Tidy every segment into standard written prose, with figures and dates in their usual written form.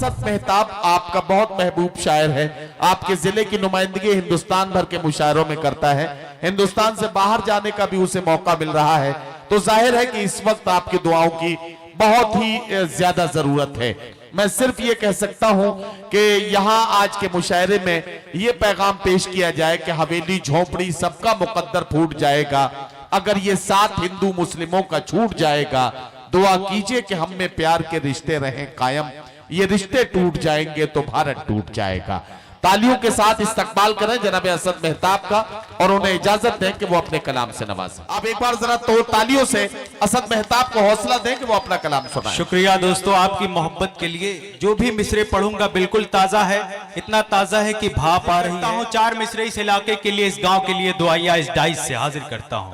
असद मेहताब आपका बहुत महबूब शायर है। आपके जिले की नुमाइंदगी हिंदुस्तान भर के मुशायरों में करता है। हिंदुस्तान से बाहर जाने का भी उसे मौका मिल रहा है। तो जाहिर है कि इस वक्त आपकी दुआओं की बहुत ही ज्यादा जरूरत है। मैं सिर्फ ये कह सकता हूं कि यहां आज के मुशायरे में ये पैगाम पेश किया जाए कि हवेली झोपड़ी सबका मुकद्दर फूट जाएगा, अगर ये साथ हिंदू मुस्लिमों का छूट जाएगा। दुआ कीजिए कि हम में प्यार के रिश्ते रहें कायम, ये रिश्ते टूट जाएंगे तो भारत टूट जाएगा। तालियों के साथ इस्तकबाल करें जनाब असद मेहताब का और उन्हें इजाजत दें कि वो अपने कलाम से नवाजें। आप एक बार जरा तो तालियों से असद मेहताब को हौसला दें कि वो अपना कलाम सुनाएं। शुक्रिया दोस्तों आपकी मोहब्बत के लिए। जो भी मिसरे पढ़ूंगा बिल्कुल ताजा है, इतना ताजा है कि भाप आ रही है। 4 मिसरे इस इलाके के लिए, इस गांव के लिए दुआया इस डाइस से हाजिर करता हूं।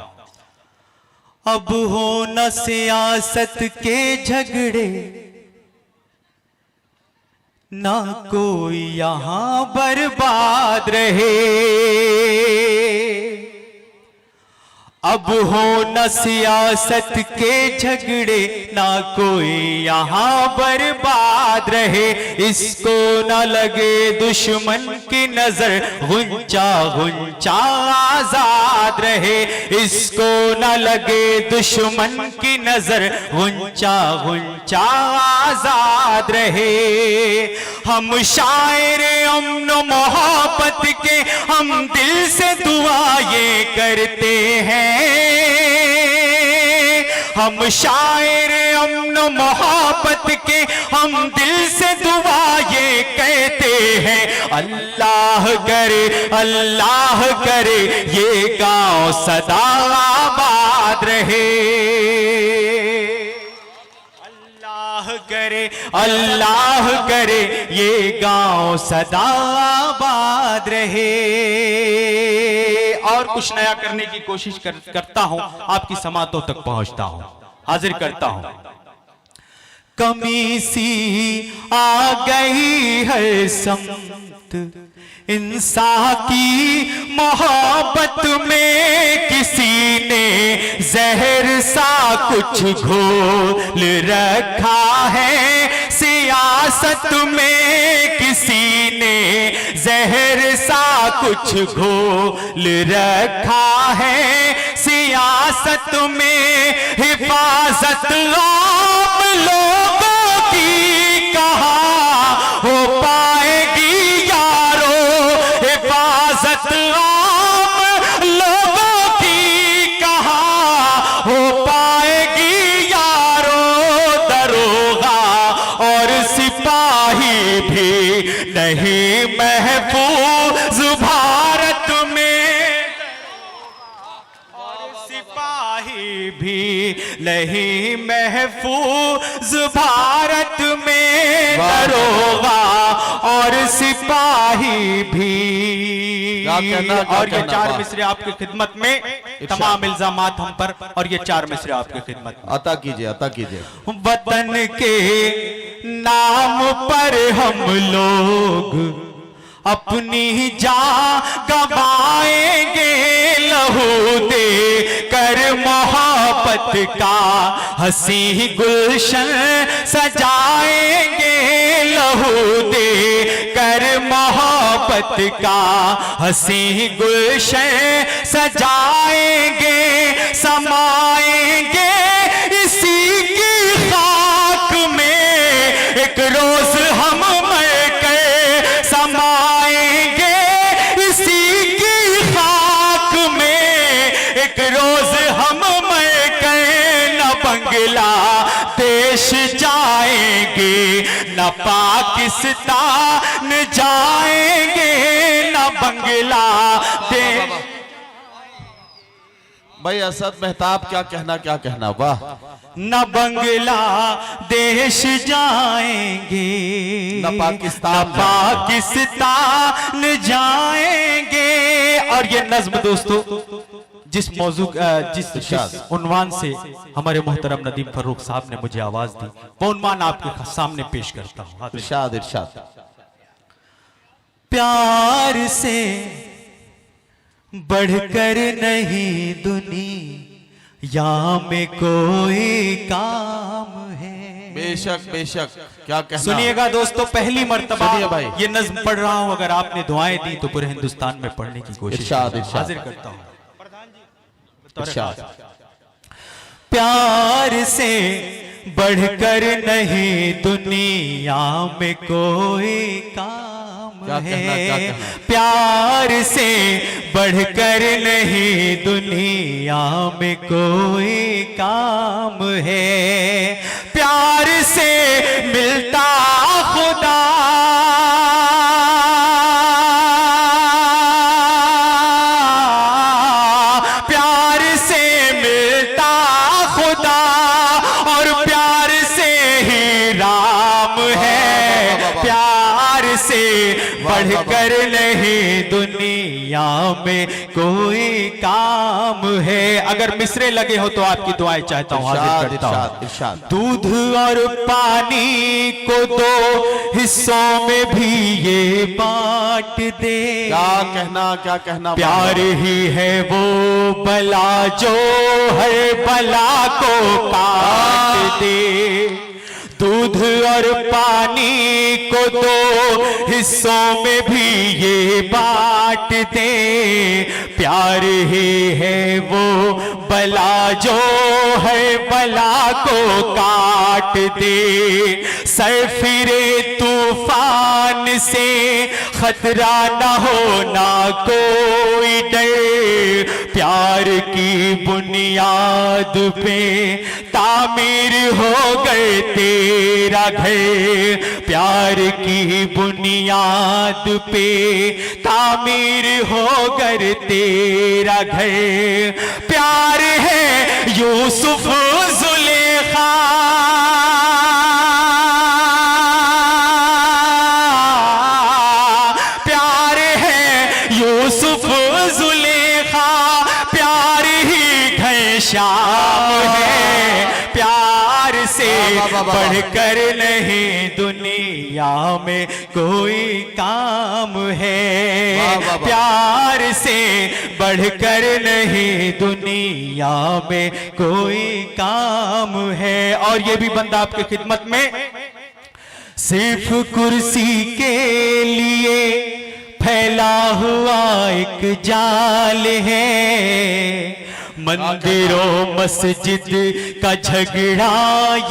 अब हो न सियासत के झगड़े, ना कोई यहां बर्बाद रहे। अब हो न सियासत के झगड़े, ना कोई यहां बर्बाद रहे। इसको न लगे दुश्मन की नजर, गुंचा गुंचा आजाद रहे। इसको न लगे दुश्मन की नजर, गुंचा गुंचा आजाद रहे। हम शायर अमन मोहब्बत के, हम दिल से दुआएं करते हैं। हम शायर अमन मोहब्बत के, हम दिल से दुआएं कहते हैं। अल्लाह करे ये गांव सदा आबाद रहे। अल्लाह करे ये गांव सदा आबाद रहे। और कुछ नया करने की कोशिश करता हूं, आपकी समातों तक पहुंचता हूं, हाजिर करता हूं। कमी सी आ गई है समत इंसान की मोहब्बत में, किसी ने जहर सा कुछ घोल रखा है सियासत में। किसी ने जहर सा कुछ घोल रखा है सियासत में। हिफाजत आम लोगों की कहाँ हो पाएगी यारो, हिफाजत आम लोगों की कहाँ हो पाएगी यारो। दरोगा और सिपाही भी नहीं महफूज भारत में, और सिपाही भी नहीं महफूज भारत में। दरोगा और सिपाही भी। और ये 4 मिसरे आपकी खिदमत में, तमाम इल्जामात हम पर, और ये 4 मिसरे आपकी खिदमत में। अता कीजिए, अता कीजिए। वतन के नाम पर हम लोग अपनी जान गवाएंगे, लहू दे कर मोहब्बत का हंसी गुलशन सजाएंगे। लहू दे कर मोहब्बत का हंसी गुलशन सजाएंगे। समाएंगे इसी की खाक में, एक रोज हम मर के समाएंगे इसी की खाक में। एक रोज हम मर के न बंगला देश जाएंगे, न पाकिस्तान जाएंगे, न बंगला देश। भाई असद मेहताब क्या कहना, वाह। न बंगला देश जाएंगे, न पाकिस्तान जाएंगे। और ये नज्म दोस्तों जिस मौजू जिस उन्वान से हमारे मोहतरम नदीम फर्रुख साहब ने मुझे आवाज दी, वो उन्वान आपके सामने पेश करता हूँ। इरशाद इरशाद। प्यार से बढ़कर नहीं दुनिया में कोई काम है। बेशक बेशक, क्या कहना। सुनिएगा दोस्तों, पहली मर्तबा सुनिए भाई। ये नज्म पढ़ रहा हूं, अगर आपने दुआएं दी तो पूरे हिंदुस्तान में पढ़ने की कोशिश इरशाद, करूंगा। इरशाद। हाजिर करता हूं। इरशाद। प्यार से बढ़कर नहीं दुनिया में कोई काम क्या कहना, क्या है। कहना। प्यार से बढ़कर नहीं दुनिया में कोई काम है। प्यार से मिलता खुदा, प्यार से मिलता खुदा, और प्यार से ही राम है। प्यार से बढ़कर नहीं दुनिया में कोई काम है। अगर मिसरे लगे हो तो आपकी दुआएं चाहता हूं, हाजिर करता हूं। इरशाद। दूध और पानी को दो हिस्सों में भी ये बांट दे। क्या कहना, क्या कहना। प्यार ही है वो बला जो हर बला को काट दे। दूध और पानी को दो हिस्सों में भी ये बांट दे। प्यार ही है वो बला जो है बला को काट दे। सर फिरे तूफान से खतरा न हो ना कोई डर। प्यार की बुनियाद पे तामीर हो गए तेरा घर। प्यार की बुनियाद पे तामीर हो गए तेरा घर। प्यार है यूसुफ जुलेखा, प्यार है यूसुफ जुलेखा, प्यार ही घनश्याम है। प्यार से बढ़कर नहीं दुनिया में कोई काम है। प्यार से बढ़कर नहीं दुनिया में कोई काम है। और ये भी बंदा आपकी खिदमत में सिर्फ कुर्सी के लिए फैला हुआ एक जाल है। मंदिरों मस्जिद का झगड़ा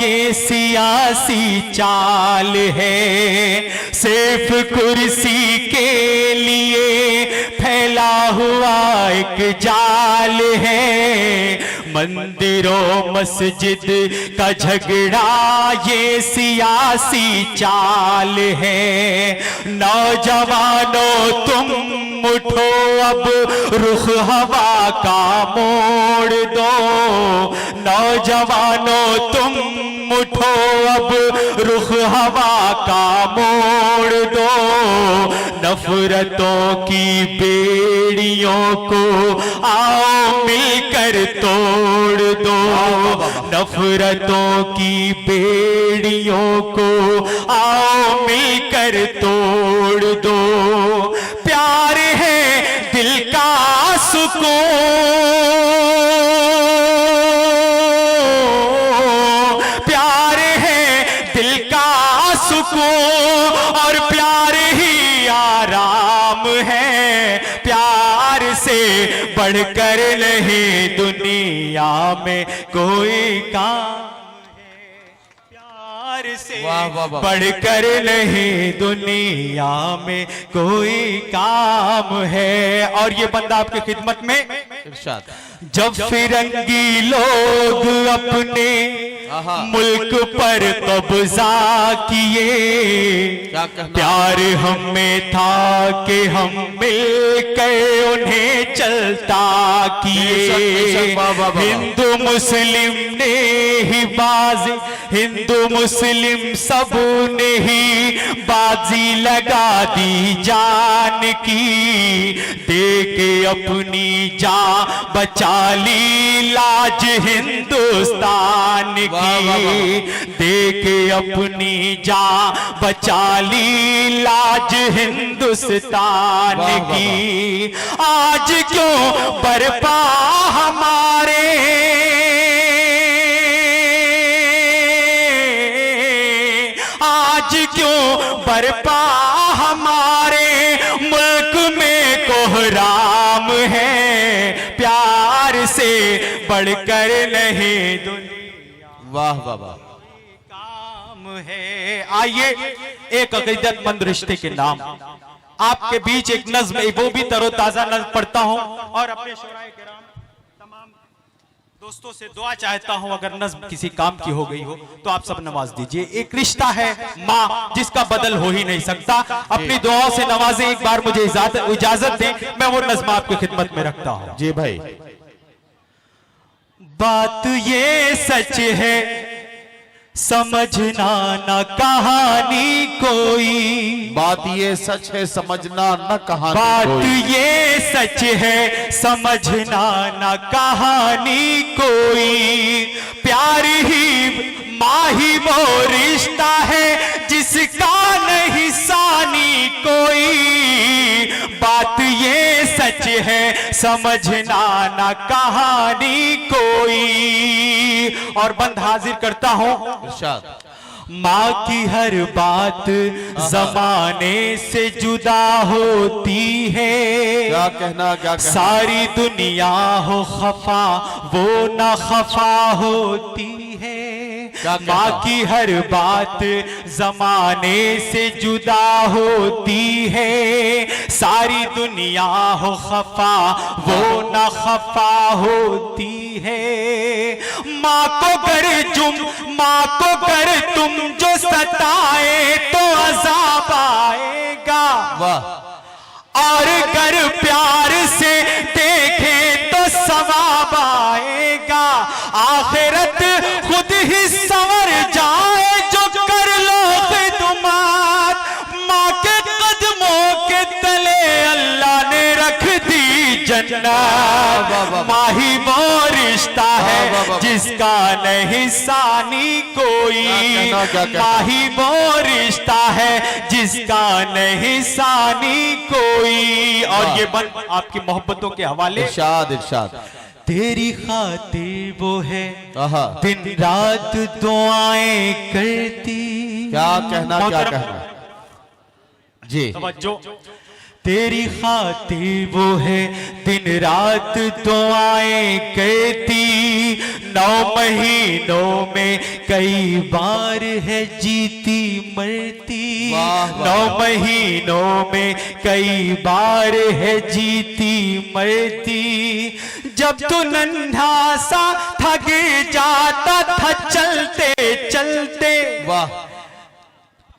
ये सियासी चाल है। सिर्फ कुर्सी के लिए फैला हुआ एक जाल है। मंदिरों मस्जिद का झगड़ा ये सियासी चाल है। नौजवानों तुम उठो अब रुख हवा का मोड़ दो। नौजवानों तुम उठो अब रुख हवा का मोड़ दो। नफरतों की बेड़ियों को आओ मिलकर तोड़ दो। नफरतों की बेड़ियों को आओ मिलकर तोड़ दो। प्यार है दिल का सुकून, प्यार है दिल का सुकून, और प्यार ही आराम है। प्यार से बढ़कर नहीं दुनिया में कोई काम है। प्यार से वाह, वाह, वाह। बढ़कर नहीं दुनिया में कोई काम है। और ये बंदा आपकी खिदमत में इरशाद। जब फिरंगी लोग अपने मुल्क पर कब्जा किए। क्या कहना। प्यार हमें था कि हम मिलकर उन्हें चलता किए। बेशक, वाह, वाह, वाह। हिंदू मुस्लिम ने ही बाजी, हिंदू मुस्लिम सब ने ही बाजी लगा दी जान की। दे के अपनी जान बचा ली लाज हिंदुस्तान की। दे के अपनी जान बचा ली लाज हिंदुस्तान की। आज क्यों बरपा हमारे आज क्यों बरपा हमारे मुल्क में कोहराम है, प्यार से बढ़कर नहीं दुनिया वाह वाह वाह। काम है। आइए एक अकीदतमंद रिश्ते के नाम आपके बीच एक नज्म, वो भी तरोताजा नज्म पढ़ता हूं और अपने शोराए किराम तमाम दोस्तों से दुआ चाहता हूं, अगर नज्म किसी काम की हो गई हो तो आप सब नवाज दीजिए। एक रिश्ता है माँ जिसका बदल हो ही नहीं सकता, अपनी दुआओं से नवाजे। एक बार मुझे इजाजत दें, मैं वो नज्म आपकी खिदमत में रखता हूं। जी भाई। बात ये सच है समझना न कहानी कोई, बात ये सच है समझना न कहानी बात कोई, ये सच है समझना न कहानी कोई, प्यार ही माँ ही वो रिश्ता है जिसका नहीं सानी कोई, बात ये सच है समझना न कहानी कोई। और बंद हाजिर करता हूं, इरशाद। माँ की हर बात जमाने से जुदा होती है, क्या कहना क्या कहना। सारी दुनिया हो खफा वो ना खफा होती है, माँ की हर बात जमाने से जुदा होती है, सारी दुनिया हो खफा वो ना खफा होती है। माँ को कर तुम जो सताए तो अज़ाब आएगा, वाह। और अगर प्यार से देखे तो सवाब आएगा, आखिरत खुद ही संवर जाए जो कर लो खिदमत, माँ के कदमों के तले अल्लाह ने रख दी जन्नत। माँ ही वो रिश्ता है जिसका नहीं सानी कोई, माँ ही वो रिश्ता है जिसका नहीं सानी कोई। और ये बंद आपकी मोहब्बतों के हवाले। इरशाद इरशाद। तेरी खातिर वो है आहा। दिन रात दुआएं करती, क्या कहना क्या कहना। जी तवज्जो। तेरी खातिर वो है दिन रात दुआएं कहती, 9 महीनों में कई बार है जीती मरती, 9 महीनों में कई बार है जीती मरती। जब तू नन्हा सा थक जाता था चलते चलते, वाह।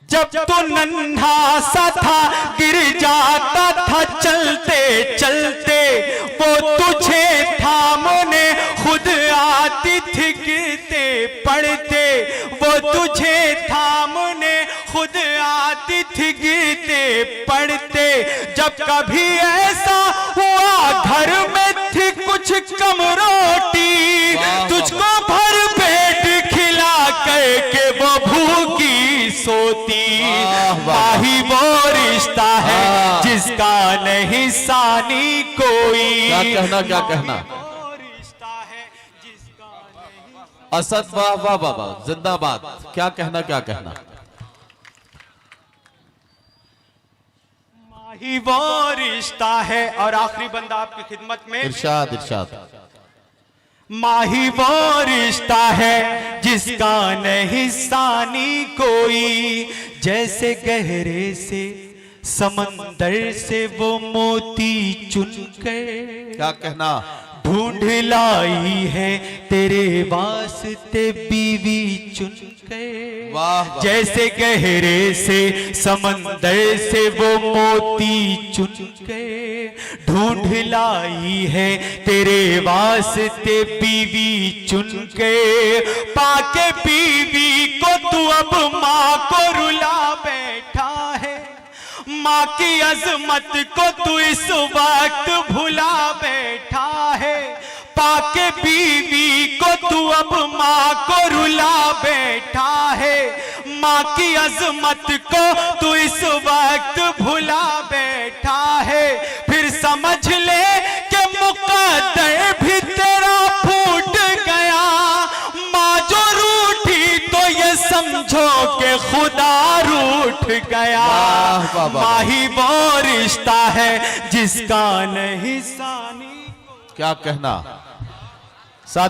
जब तू नन्हा सा था गिर जाता था चलते चलते, वो तुझे थामने खुद आती थी गिरते पड़ते, वो तुझे थामने खुद आती थी गिरते पड़ते। जब कभी ऐसा हुआ घर में थी कुछ कम रोटी, तुझको भर पेट खिला करके वो भूखी सोती, माही वो रिश्ता है जिसका नहीं सानी कोई। क्या कहना क्या कहना। रिश्ता है जिसका नहीं। असद वाह वाह वाह वाह, जिंदाबाद। क्या कहना क्या कहना। माही वो रिश्ता है। और आखिरी बंदा आपकी खिदमत में। इरशाद इरशाद। माही वो रिश्ता है जिसका नहीं सानी कोई, जैसे गहरे से समंदर से वो मोती चुनकर, क्या कहना। ढूंढ लाई है तेरे वास्ते बीवी चुनकर, वाह। जैसे गहरे से समंदर से वो मोती चुनकर, ढूंढ लाई है तेरे वास्ते बीवी चुनकर। पाके बीवी को तू अब माँ को रुला बैठा है, माँ की अजमत को तू इस वक्त भुला बैठा है। पाके बीवी को तू अब माँ को रुला बैठा है, माँ की अजमत को तू इस वक्त भुला बैठा है। फिर समझ ले कि मुकद्दर भी तेरा फूट गया, माँ जो रूठी तो ये समझ समझो कि खुदा रूठ गया। वाह, वाह, वाह। माही वो रिश्ता है जिसका नहीं सानी। क्या कहना साथी।